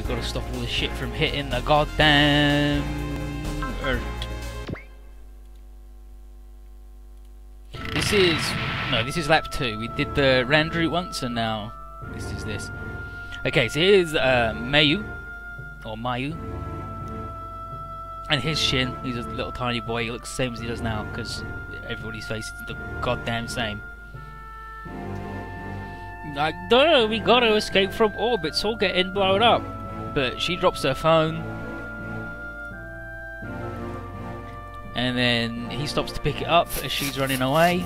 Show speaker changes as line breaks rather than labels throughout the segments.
we've got to stop all this shit from hitting the goddamn Earth. This is lap 2. We did the Rand route once, and now this is this. Okay, so here's Mayu, or Mayu, and here's Shin. He's a little tiny boy. He looks the same as he does now, because everybody's face is the goddamn same. Like, duh, we gotta escape from orbit, it's all getting blown up. But she drops her phone, and then he stops to pick it up as she's running away.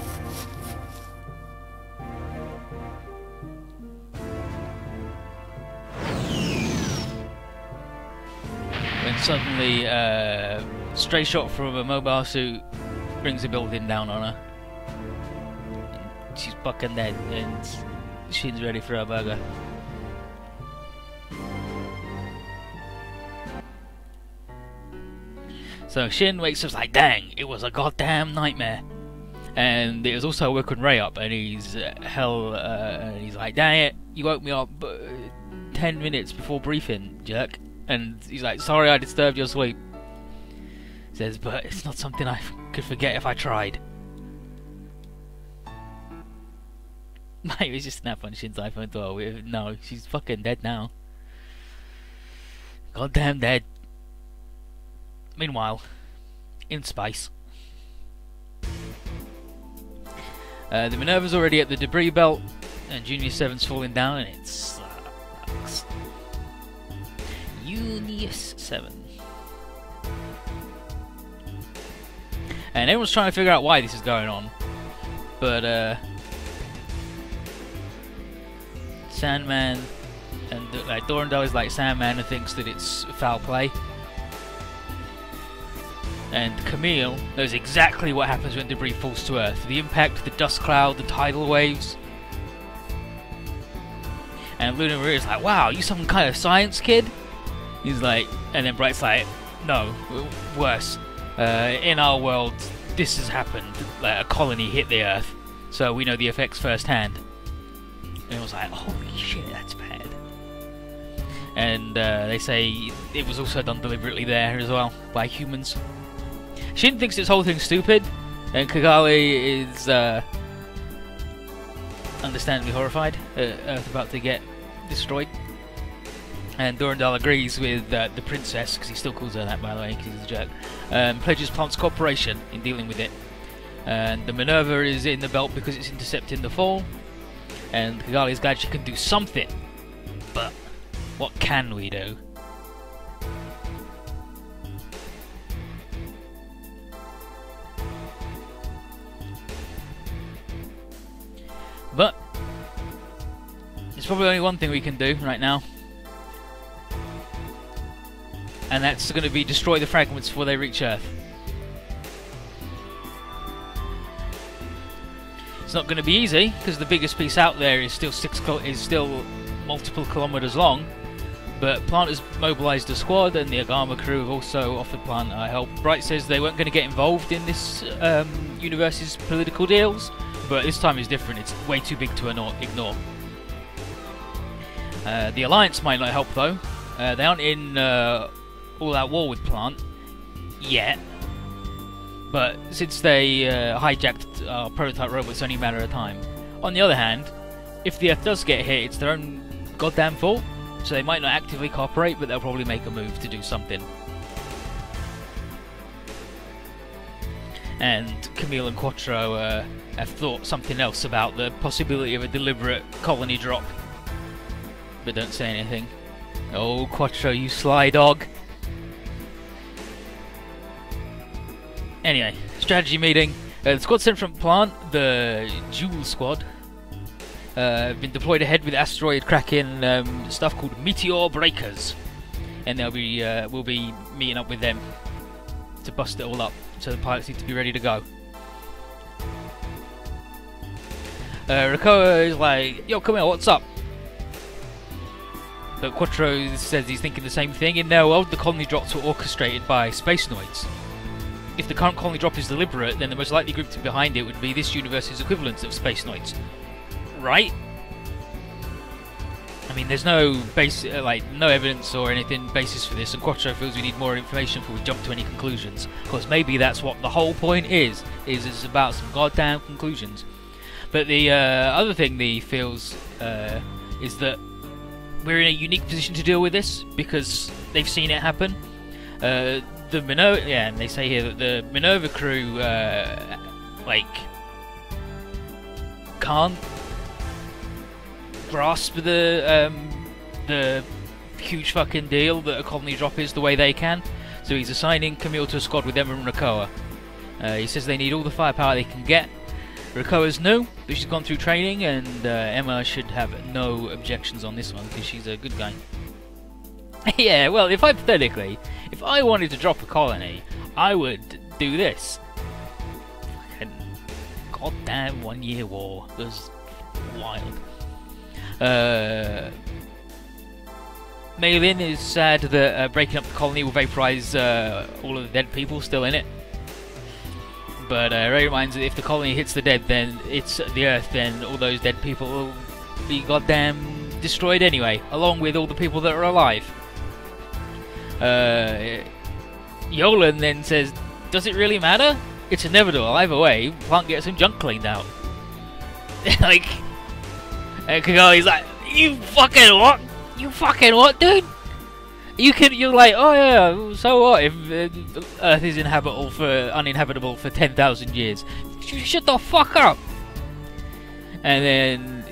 When suddenly, stray shot from a mobile suit brings a building down on her. She's fucking dead, and Shin's ready for a burger. So Shin wakes up like, dang, it was a goddamn nightmare. And it was also woken Ray up, and he's and he's like, dang it, you woke me up 10 minutes before briefing, jerk. And he's like, sorry I disturbed your sleep. He says, but it's not something I could forget if I tried. Mate, was just snap on Shin's iPhone 12. No, she's fucking dead now. Goddamn dead. Meanwhile, in space, the Minerva's already at the debris belt, and Junior 7's falling down, and it sucks. Junius 7. And everyone's trying to figure out why this is going on, but Sandman and like Dorndell is like Sandman and thinks that it's foul play. And Camille knows exactly what happens when debris falls to Earth. The impact, the dust cloud, the tidal waves. And Luna Maria is like, wow, you some kind of science kid? He's like, and then Bright's like, no, worse. In our world, this has happened. Like, a colony hit the Earth, so we know the effects firsthand. And it was like, holy shit, that's bad. And they say it was also done deliberately there as well, by humans. Shin thinks this whole thing's stupid, and Kigali is understandably horrified at Earth about to get destroyed. And Durandal agrees with the princess, because he still calls her that by the way, because he's a jerk, pledges Plant's cooperation in dealing with it. And the Minerva is in the belt because it's intercepting the fall, and Kigali is glad she can do something, but what can we do? But there's probably only one thing we can do right now, and that's going to be destroy the fragments before they reach Earth. It's not going to be easy because the biggest piece out there is still multiple kilometers long. But Plant has mobilised a squad, and the Agama crew have also offered Plant help. Bright says they weren't going to get involved in this universe's political deals, but this time is different. It's way too big to ignore. The Alliance might not help though. They aren't in all-out war with Plant yet, but since they hijacked our prototype robot, it's only a matter of time. On the other hand, if the Earth does get hit, it's their own goddamn fault, so they might not actively cooperate, but they'll probably make a move to do something. And Camille and Quattro have thought something else about the possibility of a deliberate colony drop, but don't say anything. Oh, Quattro, you sly dog. Anyway, strategy meeting. The squad sent from Plant, the Jewel Squad, have been deployed ahead with asteroid cracking stuff called Meteor Breakers, and they'll be we'll be meeting up with them to bust it all up. So the pilots need to be ready to go. Rakoa is like, yo, come here, what's up? But Quattro says he's thinking the same thing. In their world, the colony drops were orchestrated by space noids. If the current colony drop is deliberate, then the most likely group to be behind it would be this universe's equivalent of space noids. Right? I mean, there's no no evidence or anything basis for this, and Quattro feels we need more information before we jump to any conclusions. Because maybe that's what the whole point is it's about some goddamn conclusions. But the other thing he feels is that we're in a unique position to deal with this because they've seen it happen. The Minerva, and they say here that the Minerva crew can't grasp the huge fucking deal that a colony drop is the way they can. So he's assigning Camille to a squad with Emma and Rakoa. He says they need all the firepower they can get. Rakoa's new, but she's gone through training, and Emma should have no objections on this one because she's a good guy. Yeah, well, if hypothetically, if I wanted to drop a colony, I would do this. Fucking goddamn 1 year war. It was wild. Maylin is sad that breaking up the colony will vaporize all of the dead people still in it. But Ray reminds that if the colony hits the dead, then it's the Earth, then all those dead people will be goddamn destroyed anyway, along with all the people that are alive. Yolan then says, does it really matter? It's inevitable, either way, we can't get some junk cleaned out. Like, and Kigali's like, you fucking what? You fucking what, dude? You're like, oh yeah, so what if Earth is uninhabitable for 10,000 years? Shut the fuck up! And then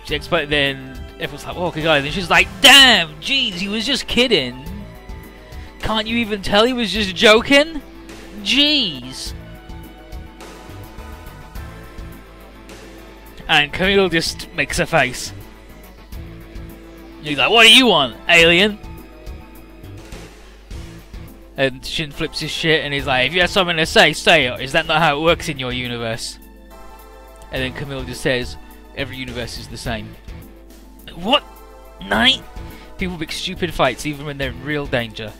then everyone's like, oh, Kigali. Then she's like, damn, jeez, he was just kidding. Can't you even tell he was just joking? Jeez. And Camille just makes a face. He's like, what do you want, alien? And Shin flips his shit and he's like, if you have something to say, say it. Is that not how it works in your universe? And then Camille just says, every universe is the same. What? Night? People pick stupid fights even when they're in real danger.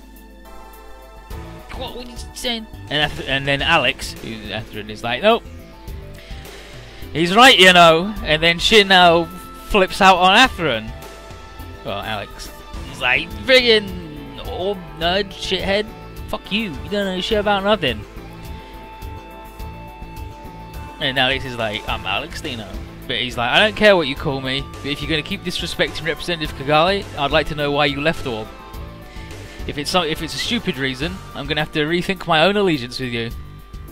What are you saying? And then Alex, who's after it, is like, nope. He's right, you know. And then Shin now flips out on Atherin. Well, Alex. He's like, friggin' orb nerd shithead. Fuck you. You don't know shit about nothing. And Alex is like, I'm Alex Dino. But he's like, I don't care what you call me, but if you're going to keep disrespecting Representative Kigali, I'd like to know why you left Orb. If it's a stupid reason, I'm going to have to rethink my own allegiance with you.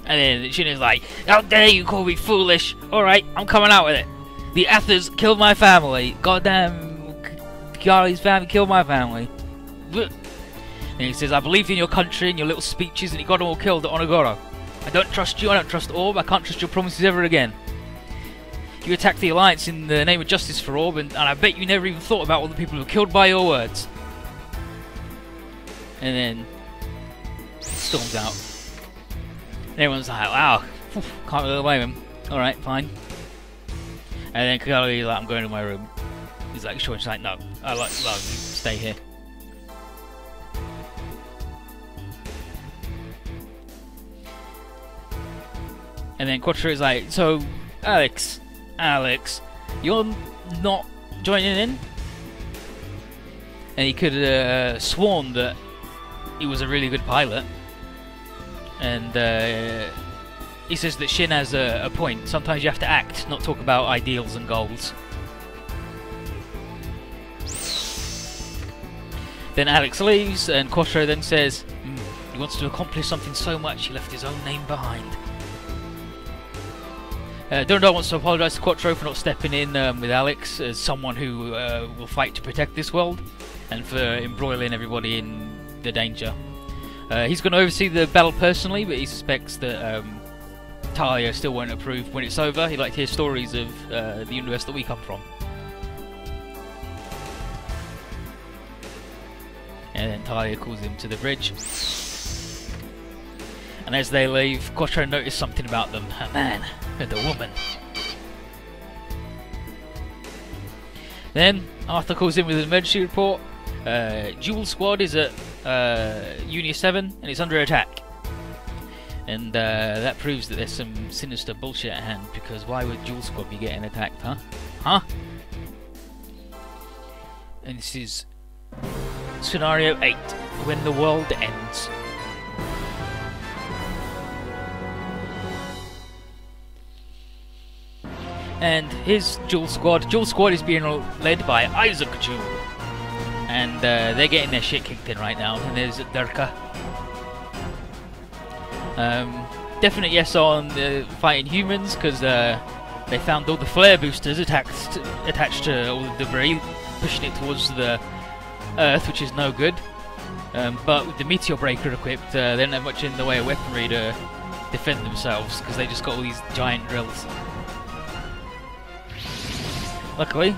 And then Shin is like, how dare you call me foolish? Alright, I'm coming out with it. The Athers killed my family. Goddamn, Kigali's family killed my family. And he says, I believed in your country and your little speeches and you got them all killed at Onogoro. I don't trust you, I don't trust Orb, I can't trust your promises ever again. You attacked the Alliance in the name of justice for Orb, and I bet you never even thought about all the people who were killed by your words. And then he storms out. And everyone's like, wow, can't really blame him. Alright, fine. And then Kigali is like, I'm going to my room. He's like, sure. And she's like, no, I like you, stay here. And then Quattro is like, so, Alex, you're not joining in? And he could have sworn that he was a really good pilot. And he says that Shin has a point. Sometimes you have to act, not talk about ideals and goals. Then Alex leaves, and Quattro then says he wants to accomplish something so much he left his own name behind. Durandal wants to apologise to Quattro for not stepping in with Alex as someone who will fight to protect this world, and for embroiling everybody in the danger. He's going to oversee the battle personally, but he suspects that Talia still won't approve when it's over. He'd like to hear stories of the universe that we come from. And then Talia calls him to the bridge. And as they leave, Quattro noticed something about them. A man and a woman. Then Arthur calls in with an emergency report. Jewel Squad is at Unia 7 and it's under attack. And that proves that there's some sinister bullshit at hand, because why would Duel Squad be getting attacked, huh? Huh? And this is Scenario 8, When the World Ends. And here's Duel Squad. Duel Squad is being led by Isaac Jewell. And they're getting their shit kicked in right now. And there's Durka. Definite yes on fighting humans, because they found all the flare boosters attached to all the debris, pushing it towards the Earth, which is no good. But with the Meteor Breaker equipped, they don't have much in the way of weaponry to defend themselves, because they just got all these giant drills. Luckily,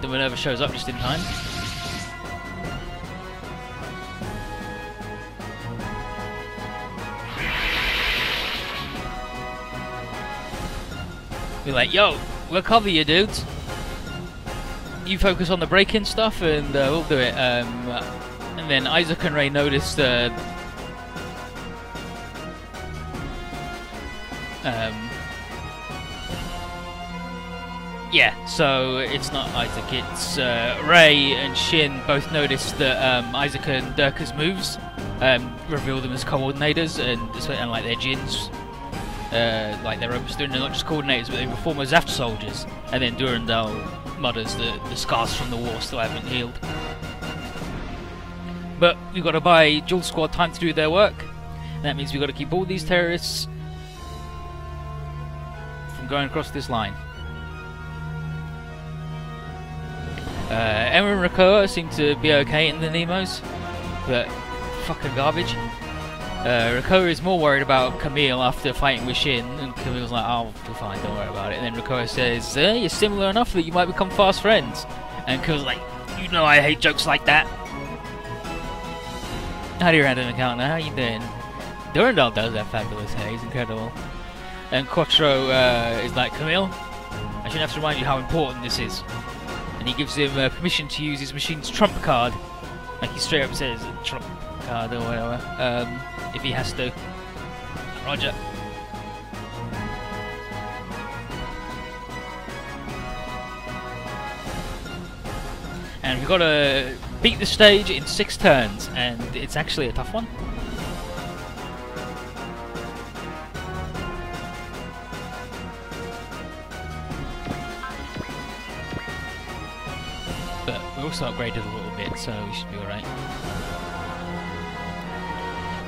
the Minerva shows up just in time. Be like, yo, we'll cover you, dudes. You focus on the break-in stuff, and we'll do it. And then Isaac and Ray noticed. Yeah, so it's not Isaac, it's Ray and Shin both noticed that Isaac and Durka's moves reveal them as coordinators, and like their Jins. Like they're they're not just coordinators, but they perform as after soldiers. And then Durandal mutters that the scars from the war still haven't healed. But we've got to buy Duel Squad time to do their work. And that means we've got to keep all these terrorists from going across this line. Emma and Rakoa seem to be okay in the Nemos, but fucking garbage. Rakoa is more worried about Camille after fighting with Shin, and Camille's like, oh, we're fine, don't worry about it. And then Rakoa says, you're similar enough that you might become fast friends. And Camille's like, you know I hate jokes like that. Howdy, random encounter, how you doing? Durandal does that fabulous hair, he's incredible. And Quattro is like, Camille, I shouldn't have to remind you how important this is. And he gives him permission to use his machine's trump card. Like he straight up says, trump card or whatever, if he has to. Roger. And we've got to beat the stage in 6 turns, and it's actually a tough one. But we also upgraded a little bit, so we should be alright.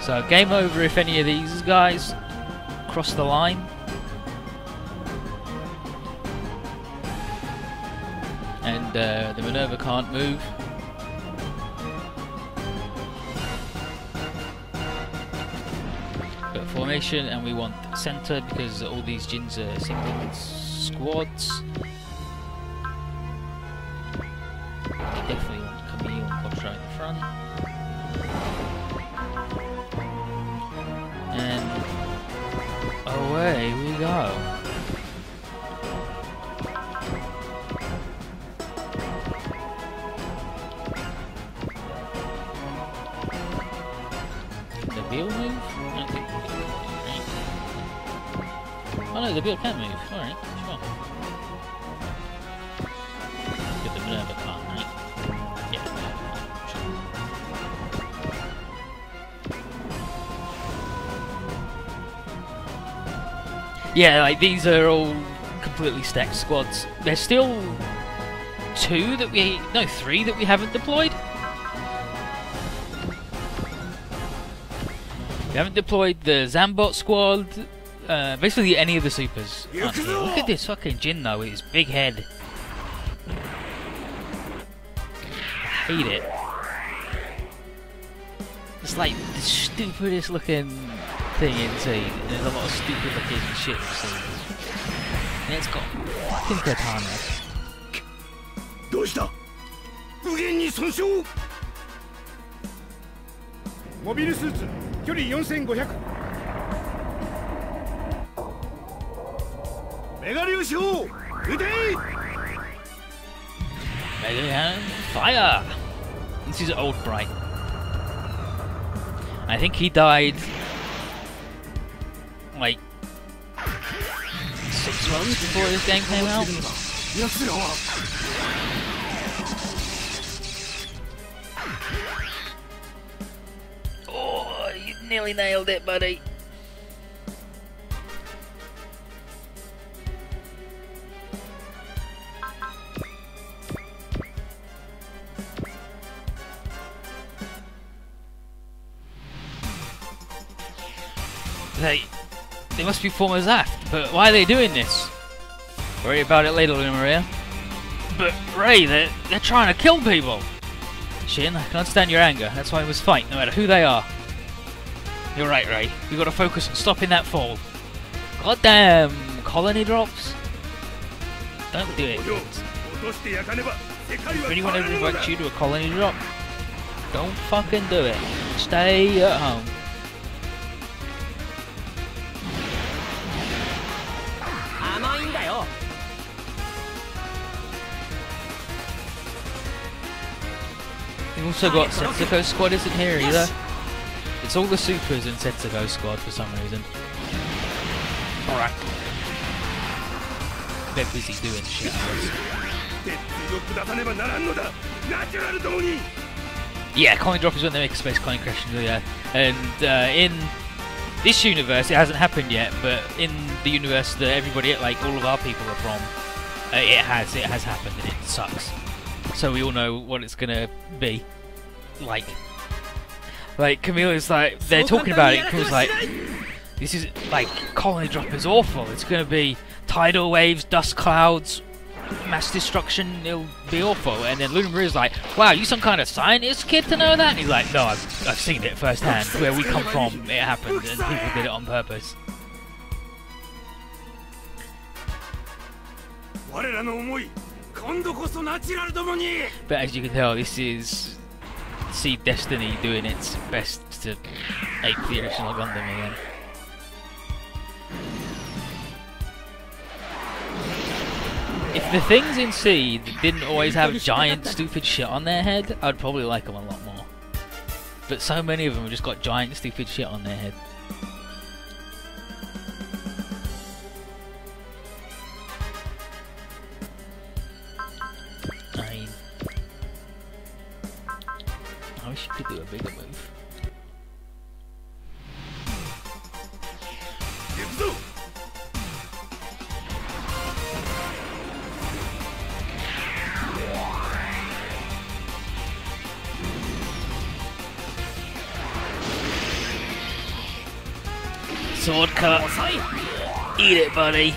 So game over if any of these guys cross the line. And the Minerva can't move. But formation, and we want center because all these Jins are single squads. Definitely want Camille and Quattro in the front. And away we go. The Beal move? I don't think the Beal can move, right? Oh no, the Beal can move. Alright, sure. But the Minerva can't, right? Yeah, sure. Yeah, like these are all completely stacked squads. There's still 3 that we haven't deployed. We haven't deployed the Zambot squad. Basically any of the supers aren't here. Look at this fucking Jin though with his big head. I hate it. It's like the stupidest looking thing in Seed. There's a lot of stupid looking shit in Seed. And it's got fucking katanas.
どうした？右舷に損傷。モビルスーツ距離4500。メガ粒子砲撃て！
Mega Hand Fire! This is Old Bright. I think he died like 6 months before this game came out. Oh, you nearly nailed it, buddy. They must be former Zaft, but why are they doing this? Worry about it later, Luna Maria. But Ray, they're trying to kill people! Shin, I can understand your anger. That's why we must fight, no matter who they are. You're right, Ray. We've got to focus on stopping that fall. Goddamn colony drops? Don't do it. If anyone ever invites you to a colony drop, don't fucking do it. Stay at home. We've also got Setsuko Squad isn't here either. It's all the supers in Setsuko Squad for some reason. Alright. They're busy doing shit. Yeah, Colony Drop is when they make a space colony crash into the Earth. And in this universe, it hasn't happened yet, but in the universe that everybody, like all of our people are from, it has happened and it sucks. So we all know what it's gonna be like. Like Camilla's like, they're talking about it. Camilla's like, this is like colony drop is awful. It's gonna be tidal waves, dust clouds, mass destruction. It'll be awful. And then Luna Maria's like, wow, you some kind of scientist kid to know that? And he's like, no, I've seen it firsthand. Where we come from, it happened, and people did it on purpose. But as you can tell, this is Seed Destiny doing its best to ape the original Gundam again. If the things in Seed didn't always have giant stupid shit on their head, I'd probably like them a lot more. But so many of them have just got giant stupid shit on their head. I wish you could do a bigger move. Sword cut. Eat it, buddy.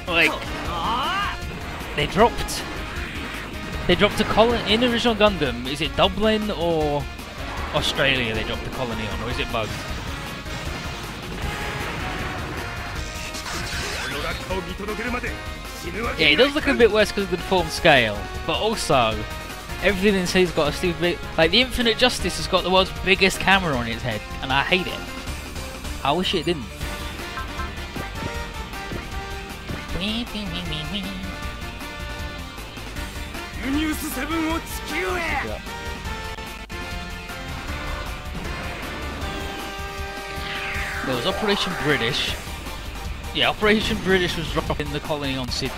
Like, they dropped a colony in original Gundam. Is it Dublin or Australia they dropped the colony on, or is it both? Yeah, it does look a bit worse because of the deformed scale, but also everything in C's got a stupid big, like the Infinite Justice has got the world's biggest camera on its head, and I hate it. I wish it didn't. Yeah. There was Operation British. Yeah, Operation British was dropping the colony on Sydney.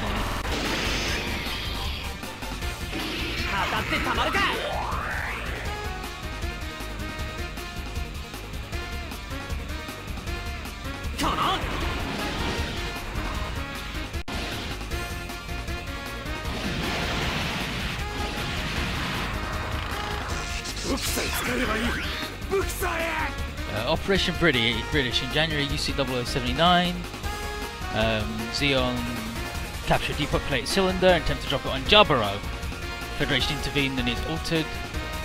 Operation British in January, UC 0079. Zeon captured a depopulated cylinder and attempted to drop it on Jaburo. Federation intervened and it's altered.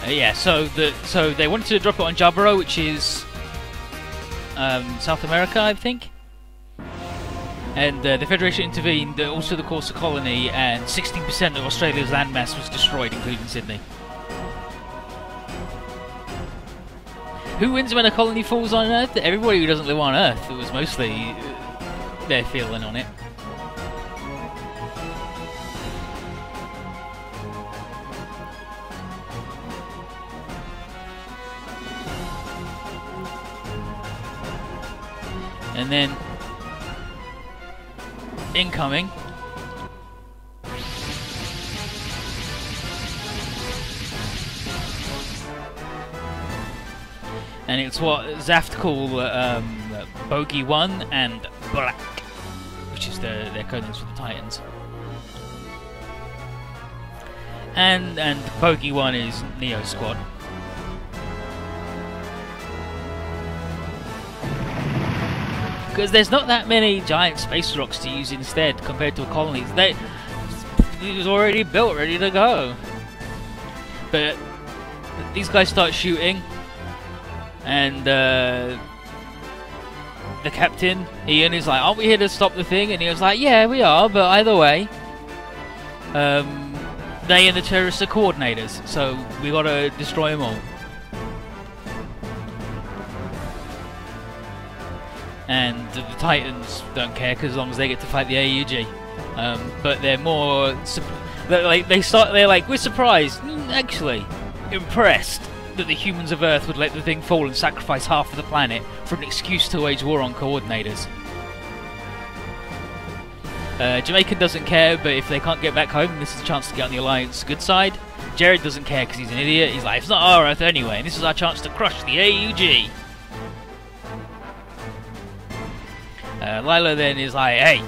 Yeah, so they wanted to drop it on Jaburo, which is South America, I think. And the Federation intervened, also the course of colony, and 16% of Australia's landmass was destroyed, including Sydney. Who wins when a colony falls on Earth? Everybody who doesn't live on Earth. It was mostly their feeling on it. And then incoming. And it's what Zaft call Bogey 1 and Black, which is their code names for the Titans. And Bogey 1 is Neo Squad. Because there's not that many giant space rocks to use instead compared to a colony. It was already built, ready to go. But these guys start shooting, and the captain, Ian, is like, aren't we here to stop the thing? And he was like, yeah, we are, but either way, they and the terrorists are coordinators, so we gotta destroy them all. And the Titans don't care, because as long as they get to fight the AUG. But they're more, they're like, we're surprised, actually, impressed that the humans of Earth would let the thing fall and sacrifice half of the planet for an excuse to wage war on coordinators. Jamaican doesn't care, but if they can't get back home, this is a chance to get on the Alliance good side. Jared doesn't care because he's an idiot. He's like, it's not our Earth anyway, and this is our chance to crush the AUG. Lila then is like, hey,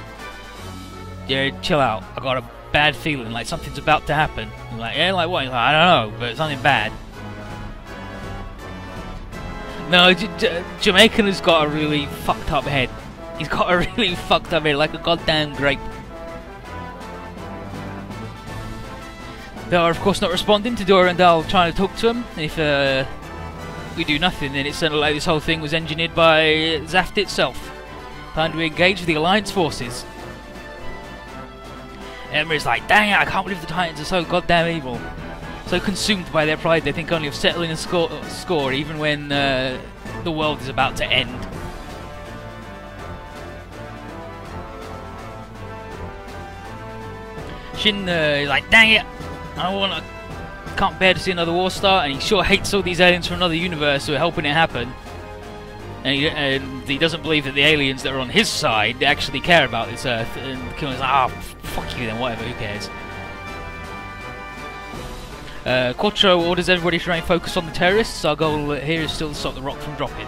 Jared, chill out. I got a bad feeling, like something's about to happen. I'm like, yeah, like what? He's like, I don't know, but it's something bad. No, Jamaican has got a really fucked up head. He's got a really fucked up head, like a goddamn grape. They are, of course, not responding to Durandal trying to talk to him. If we do nothing, then it sounded like this whole thing was engineered by Zaft itself. Time to engage the Alliance forces. Emmer's like, dang it, I can't believe the Titans are so goddamn evil. So consumed by their pride, they think only of settling a score even when the world is about to end. Shin is like, dang it, can't bear to see another war start, and he sure hates all these aliens from another universe who are helping it happen. And he doesn't believe that the aliens that are on his side actually care about this Earth. And Killen's like, fuck you then, whatever, who cares. Quattro orders everybody to remain focused on the terrorists. Our goal here is still to stop the rock from dropping.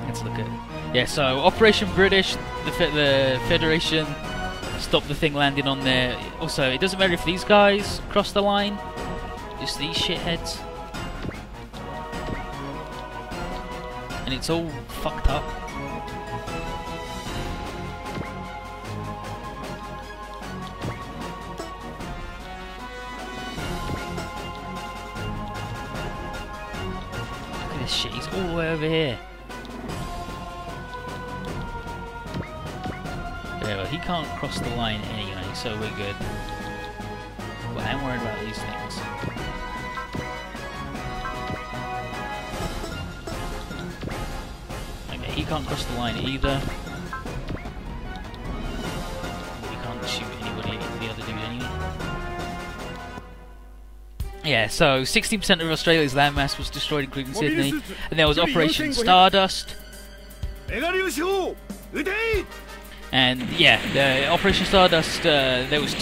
Let's look at it. Yeah, so Operation British, the Federation stopped the thing landing on there. Also, it doesn't matter if these guys cross the line, just these shitheads. And it's all fucked up. Look at this shit, he's all the way over here. Yeah, well, he can't cross the line anyway, so we're good. But I am worried about these things. Okay, he can't cross the line either. He can't shoot anybody, the other dude anyway. Yeah, so 16% of Australia's landmass was destroyed, including Sydney, and there was Operation Stardust. And yeah, the Operation Stardust, there was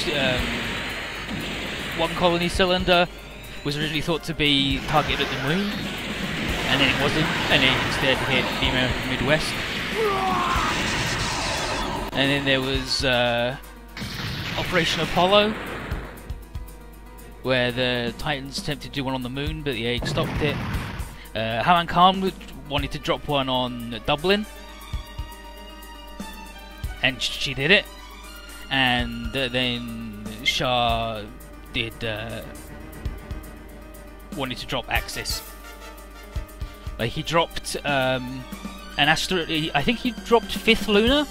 one colony cylinder was originally thought to be targeted at the moon, and then it wasn't, and it instead hit the American Midwest. And then there was Operation Apollo, where the Titans attempted to do one on the moon, but the AIG stopped it. Haman Khan wanted to drop one on Dublin, and she did it. And then Shah did wanted to drop Axis. Like he dropped an asteroid. I think he dropped 5th Lunar.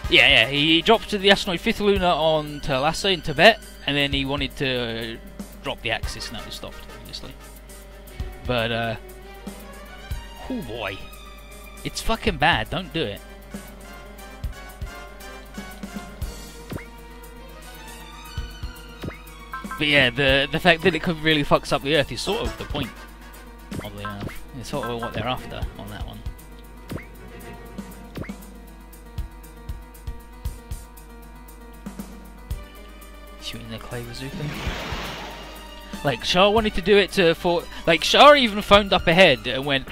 Yeah, he dropped the asteroid 5th Lunar on Lhasa in Tibet, and then he wanted to drop the Axis, and that was stopped, obviously. But oh boy, it's fucking bad. Don't do it. But yeah, the fact that it really fucks up the Earth is sort of the point of the Earth. It's sort of what they're after on that one. Shooting the clay bazooka. Like, Char wanted to do it like, Char even phoned up ahead and went,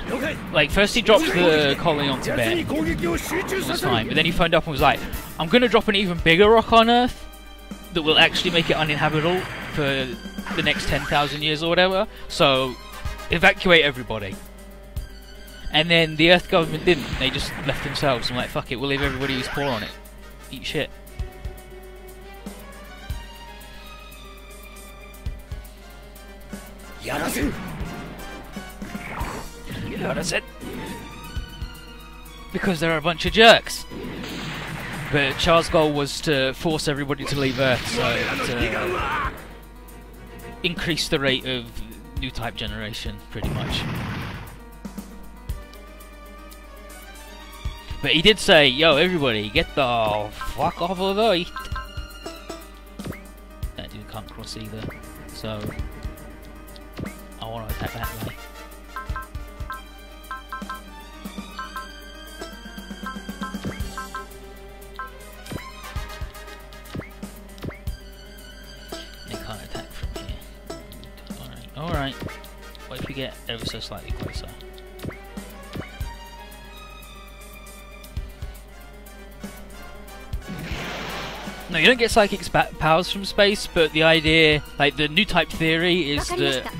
like, first he dropped the colony onto bed. It was fine, but then he phoned up and was like, I'm gonna drop an even bigger rock on Earth that will actually make it uninhabitable for the next 10,000 years or whatever, so evacuate everybody. And then the Earth government didn't, they just left themselves and like, fuck it, we'll leave everybody who's poor on it. Eat shit. Yarasen. Because they're a bunch of jerks. But Char's goal was to force everybody to leave Earth, so to increase the rate of new type generation, pretty much. But he did say, yo, everybody, get the fuck off of Earth. That dude can't cross either, so I want to attack that way. They can't attack from here. Alright. What if we get ever so slightly closer? No, you don't get psychic powers from space, but the idea, like the new type theory, is that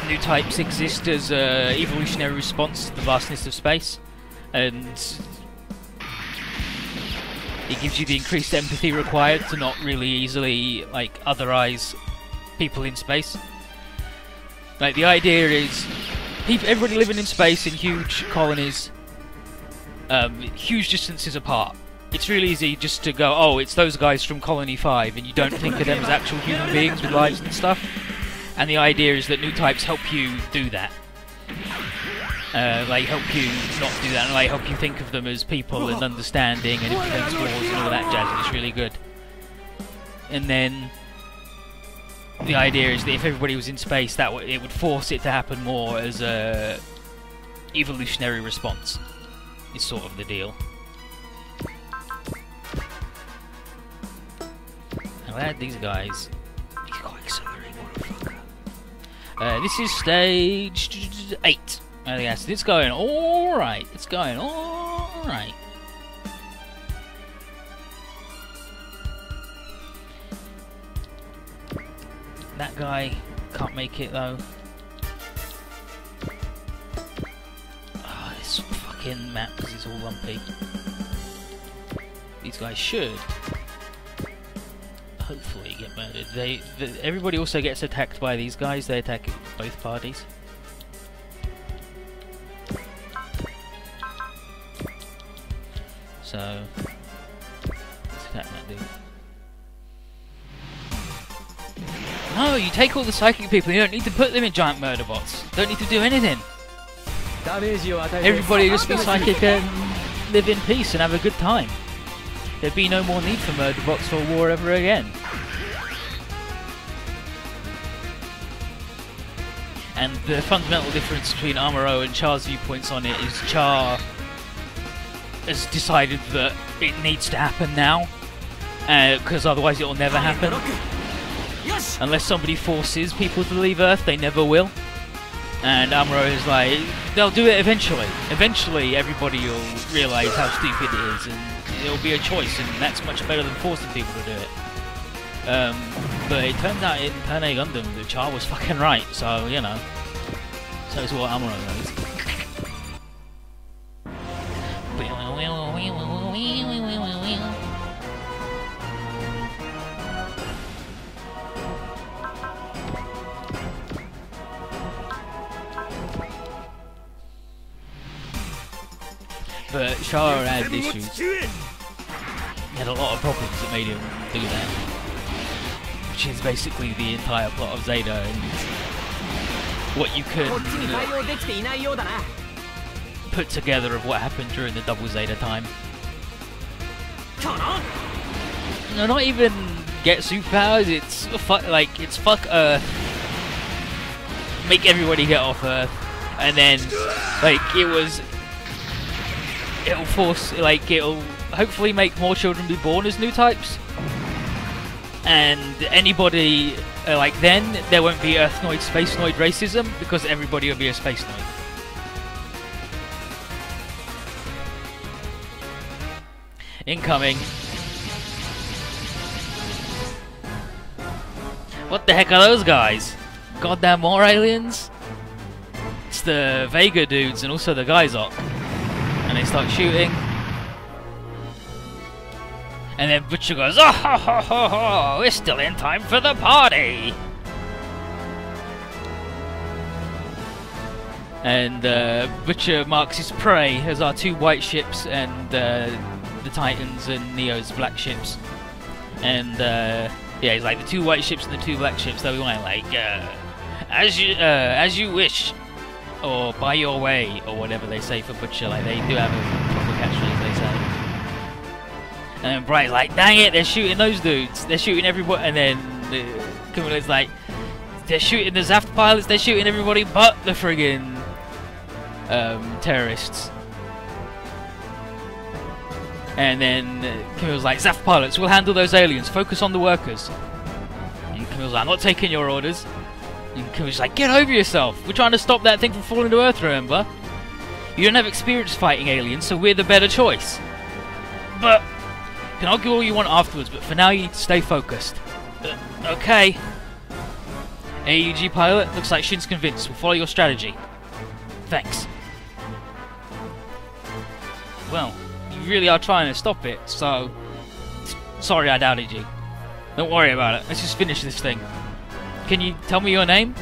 new types exist as an evolutionary response to the vastness of space, and it gives you the increased empathy required to not really easily, like, otherize people in space. Like, the idea is, everybody living in space in huge colonies, huge distances apart. It's really easy just to go, oh, it's those guys from Colony 5, and you don't think of them as actual human beings with lives and stuff. And the idea is that new types help you do that. Like, help you not do that, and like, help you think of them as people and understanding and influence wars and all that jazz, and it's really good. And then the idea is that if everybody was in space, that it would force it to happen more as a evolutionary response. Is sort of the deal. I'll add these guys. He's got accelerate, motherfucker. This is stage 8. Yes, it's going alright. It's going alright. That guy can't make it though. Oh, this fucking map because it's all lumpy. These guys should hopefully get murdered. Everybody also gets attacked by these guys. They attack both parties. So let's attack that dude. No, you take all the psychic people. You don't need to put them in giant murder bots. Don't need to do anything. Everybody just be psychic and live in peace and have a good time. There'd be no more need for murder bots or war ever again. And the fundamental difference between Amuro and Char's viewpoints on it is Char has decided that it needs to happen now, because otherwise it will never happen. Unless somebody forces people to leave Earth, they never will. And Amuro is like, they'll do it eventually. Eventually everybody will realise how stupid it is, and it'll be a choice, and that's much better than forcing people to do it. But it turns out in Turn A Gundam that Char was fucking right, so, you know. So is what Amuro knows. But Char had issues. He had a lot of problems that made him do that. Which is basically the entire plot of Zeta and what you could put together of what happened during the double Zeta time. No, not even get superpowers. It's fuck Earth, make everybody get off Earth, and then it'll hopefully make more children be born as new types, and anybody then there won't be Earthnoid Spacenoid racism because everybody will be a Spacenoid. Incoming. What the heck are those guys? Goddamn more aliens? It's the Vega dudes and also the Geizok. And they start shooting. And then Butcher goes, oh ho ho ho ho, we're still in time for the party! And Butcher marks his prey as our two white ships and the Titans and Neo's black ships. And yeah, he's like, the two white ships and the two black ships, they'll be like, as you wish, or by your way, or whatever they say for Butcher. Like, they do have a proper catchphrase, they say. And then Bright's like, dang it, they're shooting those dudes, they're shooting everybody. And then Camilla's like, they're shooting the Zaft pilots, they're shooting everybody but the friggin' terrorists. And then Camille's like, Zaft pilots, we'll handle those aliens, focus on the workers. And Camille's like, I'm not taking your orders. And Camille's like, get over yourself, we're trying to stop that thing from falling to Earth, remember? You don't have experience fighting aliens, so we're the better choice. But, you can argue all you want afterwards, but for now you need to stay focused. Okay. AUG pilot, looks like Shin's convinced, we'll follow your strategy. Thanks. Well, you really are trying to stop it, so sorry I doubted you. Don't worry about it, let's just finish this thing. Can you tell me your name?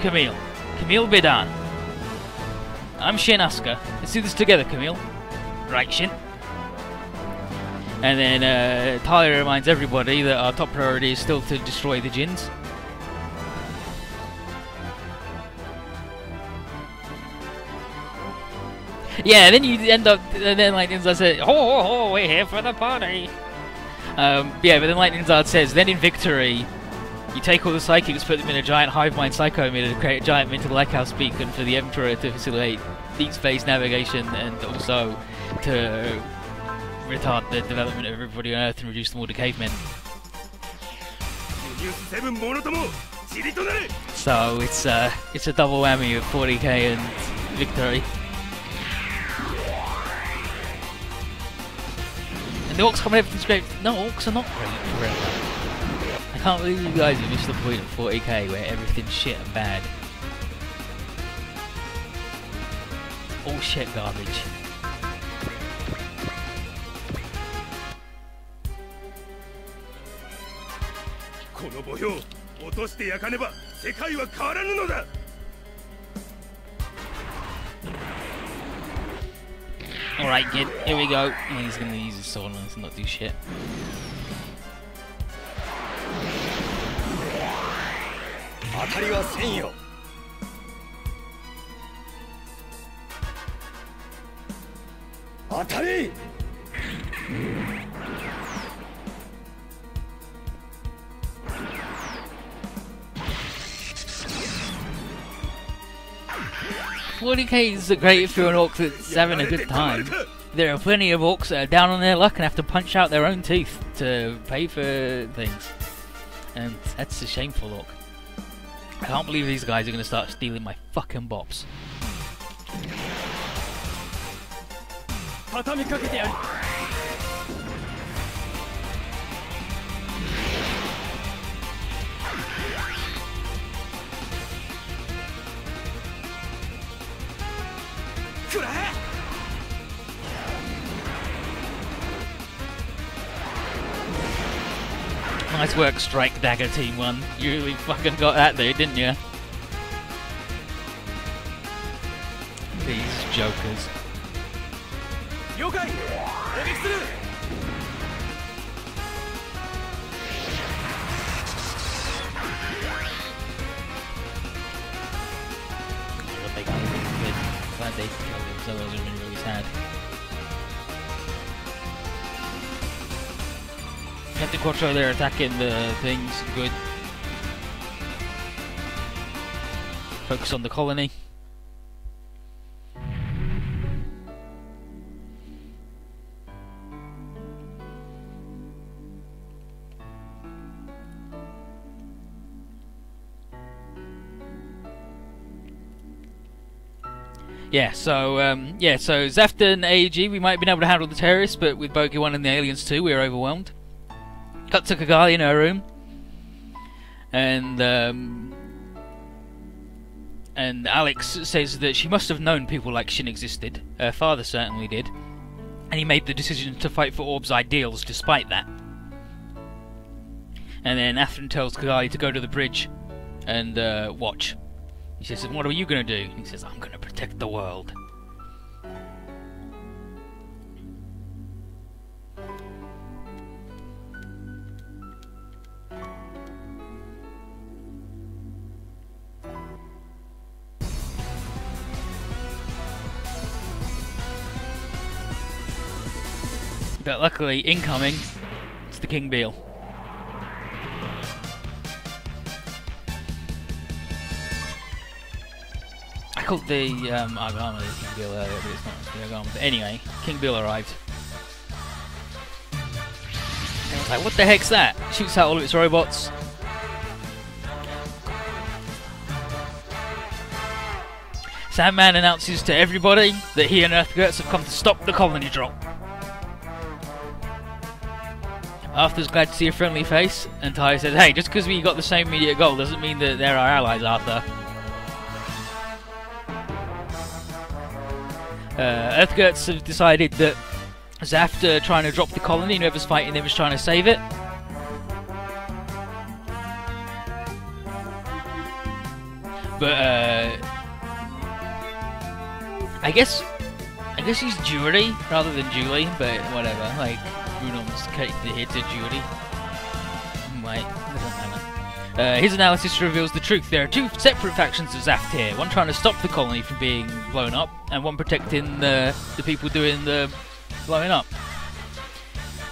Camille. Camille Bidan. I'm Shin Asuka. Let's do this together, Camille. Right, Shin. And then Talia reminds everybody that our top priority is still to destroy the Djinns. Yeah, then you end up, and then Lightning Zard says, ho ho ho, we're here for the party. Yeah, but then Lightning Zard says, then in victory, you take all the psychics, put them in a giant hive mind psycho emitter to create a giant mental lighthouse beacon for the Emperor to facilitate deep space navigation and also to retard the development of everybody on Earth and reduce them all to cavemen. So it's a double whammy of 40k and victory. And the orcs come and everything's great. No, orcs are not great forever. I can't believe you guys have missed the point of 40k where everything's shit and bad. All shit garbage. Alright, kid, here we go. Oh, he's gonna use his sword and not do shit.
Atari!
40k is great if you're an orc that's having a good time. There are plenty of orcs that are down on their luck and have to punch out their own teeth to pay for things. And that's a shameful orc. I can't believe these guys are going to start stealing my fucking bops. Nice work, Strike Dagger Team 1. You really fucking got that there, didn't you? These jokers. Glad they killed him, so those are really sad. Captain Quattro there attacking the things. Good. Focus on the colony. So Zafta and AEG, we might have been able to handle the terrorists, but with Bogey 1 and the aliens too, we were overwhelmed. Cut to Kigali in her room, and Alex says that she must have known people like Shin existed. Her father certainly did, and he made the decision to fight for Orb's ideals despite that. And then Athrun tells Kigali to go to the bridge and watch. He says, "What are you going to do?" He says, "I'm going to protect the world." But luckily, incoming, it's the King Beale. I called the Agama the King Beale earlier, but it's not the Agama. But anyway, King Beale arrived. And I was like, what the heck's that? Shoots out all of its robots. Sandman announces to everybody that he and Earthgirts have come to stop the colony drop. Arthur's glad to see a friendly face, and Tai says, "Hey, just because we got the same immediate goal doesn't mean that they're our allies, Arthur." Earthgirts have decided that Zafta trying to drop the colony, and whoever's fighting them is trying to save it. But I guess he's Jury rather than Julie, but whatever. Like Bruno's cake here to Jury. Right, doesn't matter. His analysis reveals the truth. There are two separate factions of Zaft here. One trying to stop the colony from being blown up, and one protecting the people doing the blowing up.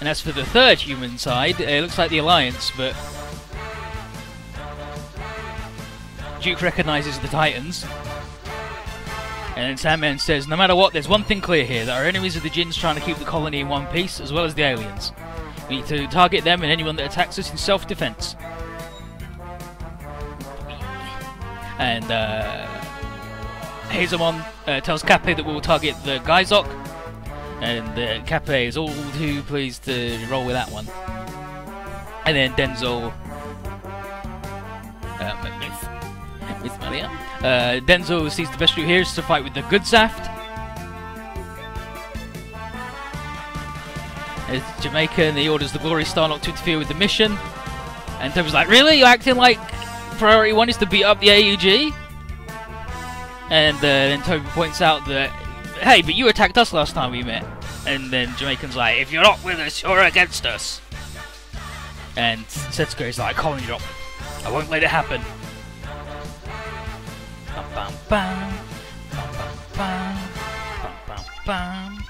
And as for the third human side, it looks like the Alliance, but Duke recognises the Titans. And then Sandman says, "No matter what, there's one thing clear here, that our enemies are the Jinns trying to keep the colony in one piece, as well as the aliens. We need to target them and anyone that attacks us in self-defense." And Hazamon tells Kappe that we'll target the Geizok, and Kappe is all too pleased to roll with that one. And then Denzel... Miss Maria. Denzel sees the best route here is to fight with the good Zaft. As Jamaican, he orders the Glory Star not to interfere with the mission. And Toby's like, "Really? You're acting like priority one is to beat up the AEG?" And then Toby points out that, "Hey, but you attacked us last time we met." And then Jamaican's like, "If you're not with us, you're against us." And Setsuko's like, "Colony drop. I won't let it happen." Bum, bum, bum. Bum, bum, bum. Bum, bum, bum.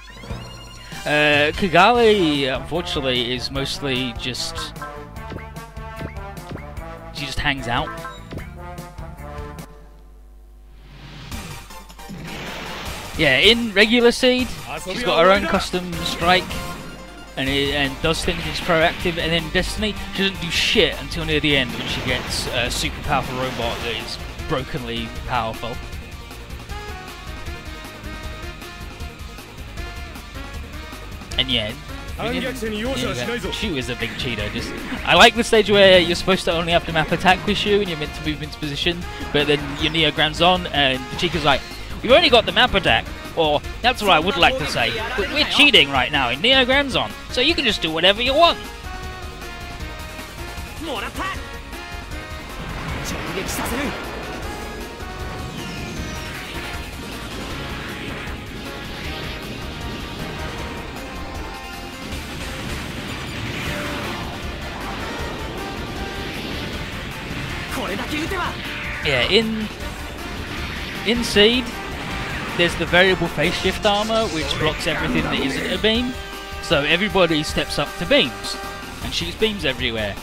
Kigali, unfortunately, is mostly just... she just hangs out. Yeah, in regular Seed, she's got her own custom strike and does things, it's proactive, and then Destiny, she doesn't do shit until near the end when she gets a super powerful robot that is brokenly powerful. And yeah, Shu is a big cheater. I like the stage where you're supposed to only have to map attack with Shu and you're meant to move into position, but then your Neograms on and the Chica's like, "We've only got the map attack," or "That's what I would like to say, but we're cheating right now in Neograms on, so you can just do whatever you want." Yeah, in Seed, there's the variable phase shift armor, which blocks everything that isn't a beam, so everybody steps up to beams. and shoots beams everywhere.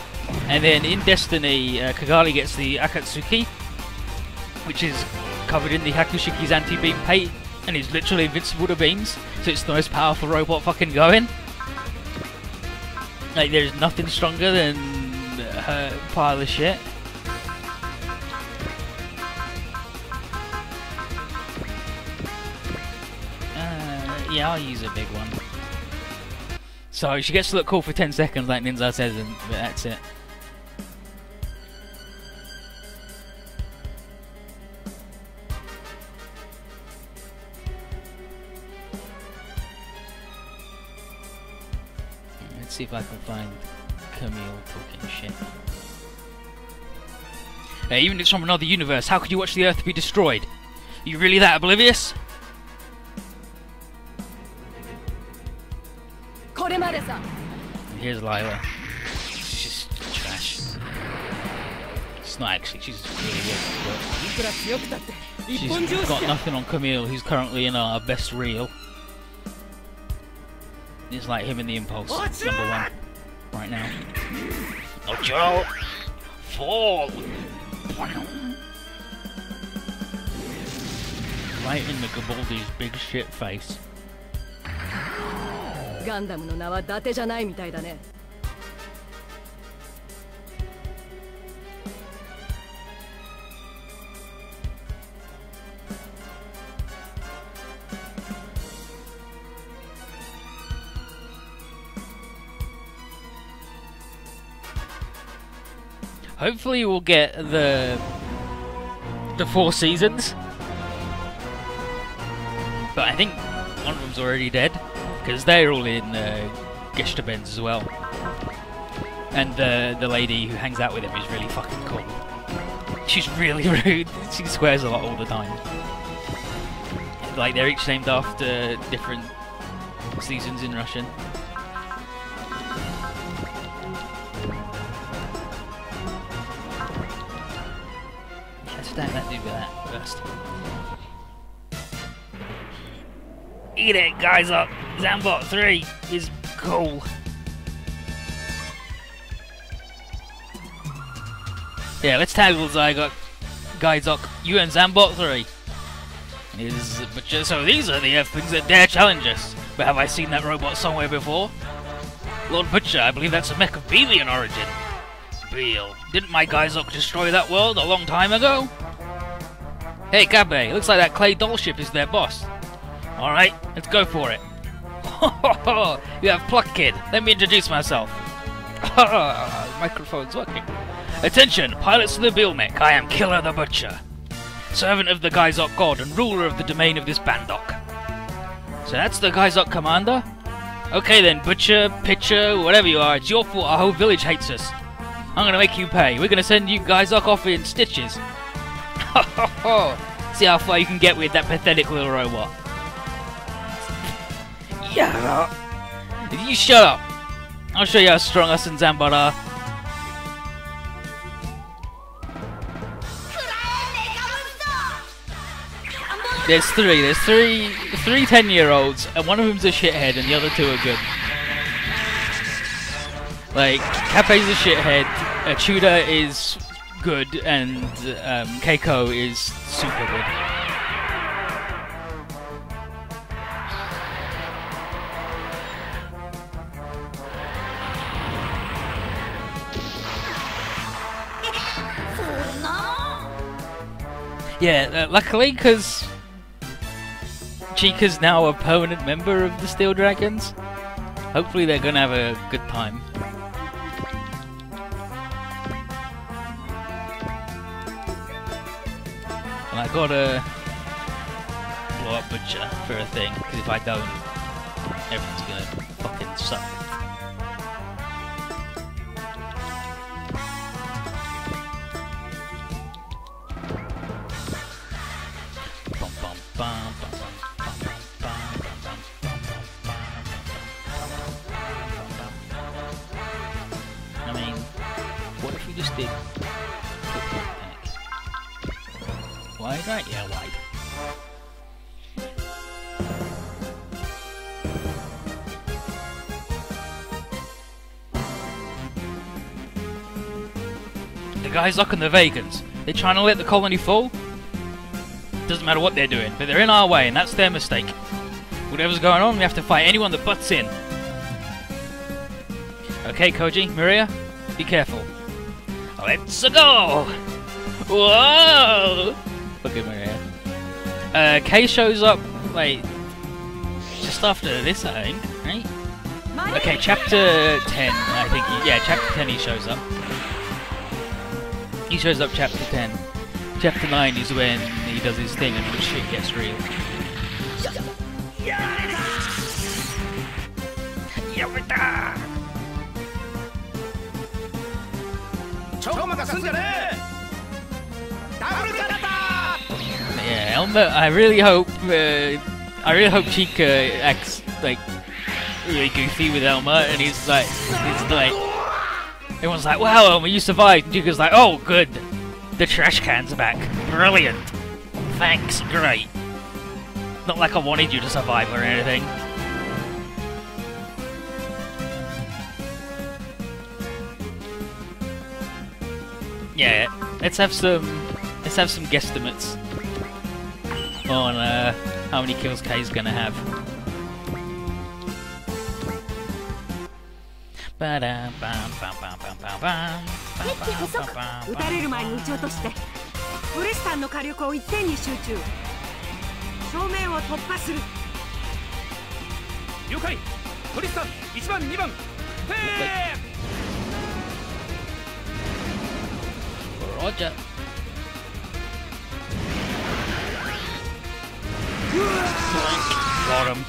And then in Destiny, Kigali gets the Akatsuki, which is covered in the Hakushiki's anti-beam paint, and is literally invincible to beams, so it's the most powerful robot fucking going. Like, there's nothing stronger than her pile of shit. Yeah, I'll use a big one. So she gets to look cool for 10 seconds, like Ninja says, and that's it. Let's see if I can find Camille talking shit. Even if it's from another universe, how could you watch the Earth be destroyed? Are you really that oblivious? Here's Lila. She's trash. She's not actually, she's really good, but she's got nothing on Camille, who's currently in our best reel. It's like him in the Impulse, #1, right now. Ocho! Fall! Right in the Gabaldi's big shit face. Hopefully we'll get the 4 seasons, but I think one of them's already dead, because they're all in Gestabenz as well. And the lady who hangs out with him is really fucking cool. She's really rude. She swears a lot all the time. Like, they're each named after different seasons in Russian. Let's attack that dude with that first. Eat it, guys up! Zambot 3 is cool. Yeah, let's tackle Gaizok, you and Zambot 3. So these are the things that dare challenge us. But have I seen that robot somewhere before? Lord Butcher, I believe that's a mech of Beelian origin. Beel, didn't my Gaizok destroy that world a long time ago? Hey Kabe, looks like that clay doll ship is their boss. Alright, let's go for it. You have pluck, kid. Let me introduce myself. The microphone's working. Attention, pilots of the Beel mech. I am Killer the Butcher, servant of the Gaizok god and ruler of the domain of this Bandok. So that's the Gaizok commander? Okay then, Butcher, Pitcher, whatever you are, it's your fault our whole village hates us. I'm gonna make you pay. We're gonna send you Gaizok off in stitches. See how far you can get with that pathetic little robot. Yeah. You shut up. I'll show you how strong us and Zambot are. There's three 10-year-olds, and one of them's a shithead, and the other 2 are good. Like, Kape's a shithead, Chuda is good, and Keiko is super good. Yeah, luckily, because Chica's now a permanent member of the Steel Dragons. Hopefully they're gonna have a good time. And I gotta blow up Butcher for a thing, because if I don't, everything's gonna fucking suck. I mean, what if we just did wide, right? Yeah, wide. The guys up in the Vegans, they're trying to let the colony fall. Doesn't matter what they're doing, but they're in our way, and that's their mistake. Whatever's going on, we have to fight anyone that butts in. Okay, Koji, Maria, be careful. Let's go! Whoa! Look at Maria. Kay shows up, like, just after this, I think, right? Okay, chapter 10, I think. Yeah, chapter 10 he shows up. He shows up chapter 10. Chapter 9 is when he does his thing and shit gets real. Yeah, Elmer, I really hope Chica acts like really goofy with Elmer, and he's like, everyone's like, wow, Elmer, you survived. And Chica's like, oh, good. The trash cans are back. Brilliant. Thanks, great. Not like I wanted you to survive or anything. Yeah, let's have some guesstimates on how many kills Kay's gonna have.
撃機補足撃たれる前に撃ち落としてブレスタンの火力を一点に集中正面を突破する
了解トリスタン1番2番フェー
Roger. Got him.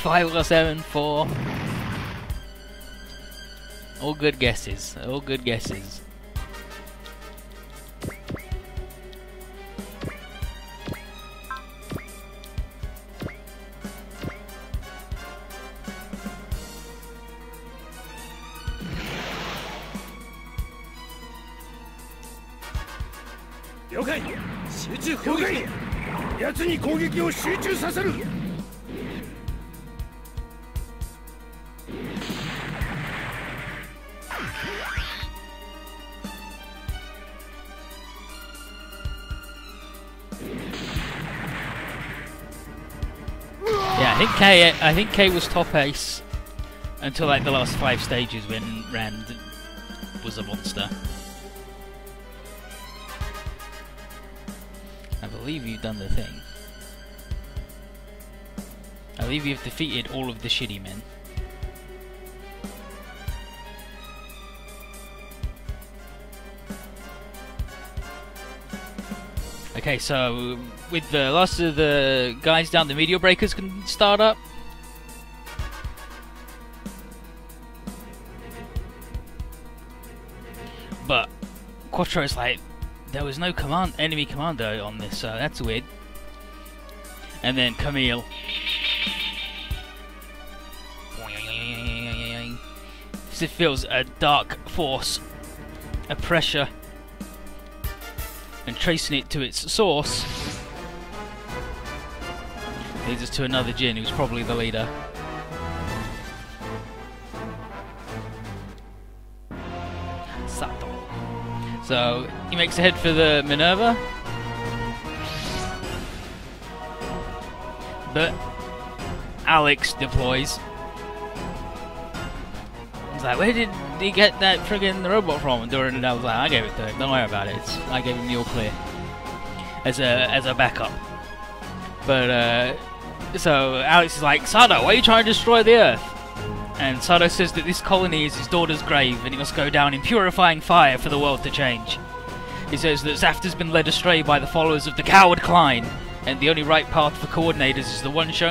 F507-4. All good guesses. All good guesses.
Okay. 集中攻撃。奴に攻撃を集中させる。
Yeah, I think Kay was top ace until like the last 5 stages when Rand was a monster. I believe you've done the thing. I believe you've defeated all of the shitty men. Okay, so with the last of the guys down, the meteor breakers can start up. But Quattro's like, there was no enemy commando on this, so that's weird. And then Camille. It feels a dark force, a pressure, and tracing it to its source leads us to another Jin who's probably the leader. Sato. So he makes a head for the Minerva, but Alex deploys. He's like, where did he get that friggin' robot from? And Doran was like, I gave it to him, don't worry about it. I gave him the all clear as a backup. But so Alex is like, Sato, why are you trying to destroy the Earth? And Sato says that this colony is his daughter's grave and he must go down in purifying fire for the world to change. He says that Zaft has been led astray by the followers of the coward Klein, and the only right path for coordinators is the one shown